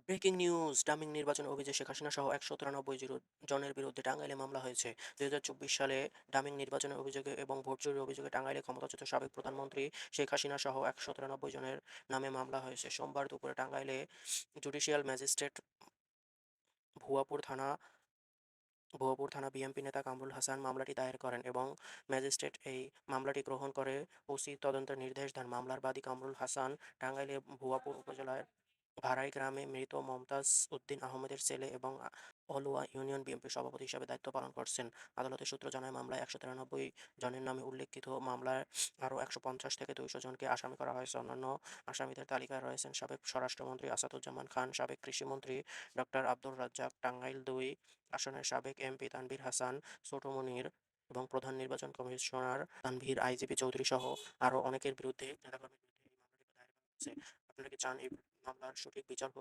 Breaking news! ডামিং নির্বাচনে অভিযোগে শেখ হাসিনা সহ ১৯৩ জনের বিরুদ্ধে টাঙ্গাইলে মামলা হয়েছে। ২০২৪ সালে ডামিং নির্বাচনের অভিযোগে এবং ভোট চুরির অভিযোগে টাঙ্গাইলে ক্ষমতাচ্যুত সাবেক প্রধানমন্ত্রী শেখ হাসিনা সহ ১৯৩ জনের নামে মামলা হয়েছে। সোমবার দুপুরে টাঙ্গাইলে জুডিশিয়াল ম্যাজিস্ট্রেট ভুয়াপুর থানা ভুয়াপুর থানা বিএনপি নেতা কামরুল হাসান মামলাটি দায়ের করেন এবং ম্যাজিস্ট্রেট এই মামলাটি গ্রহণ করে ওসি তদন্তের নির্দেশ দেন। মামলার বাদী কামরুল হাসান টাঙ্গাইলের ভুয়াপুর উপজেলার ভাড়াই গ্রামে মৃত মমতাজ উদ্দিন আহমেদের ছেলে এবং অলুয়া ইউনিয়ন বিএনপির সভাপতি হিসেবে দায়িত্ব পালন করছেন। আদালতের সূত্র জানায়, মামলায় ১৯৩ জনের নামে উল্লেখিত মামলায় আরও ১৫০ থেকে ২০০ জনকে আসামি করা হয়েছে। অন্যান্য আসামিদের তালিকায় রয়েছেন সাবেক স্বরাষ্ট্রমন্ত্রী আসাদুজ্জামান খান, সাবেক কৃষিমন্ত্রী ডক্টর আব্দুর রাজ্জাক, টাঙ্গাইল-২ আসনের সাবেক এমপি তানভীর হাসান, ছোট মুনীর এবং প্রধান নির্বাচন কমিশনার তানভীর, আইজিপি চৌধুরীসহ আরও অনেকের বিরুদ্ধে নেতাকর্মীর বিরুদ্ধে এই মামলাটি দায়ের করা হয়েছে। আপনারা কি চান এই মামলার সঠিক বিচার হোক?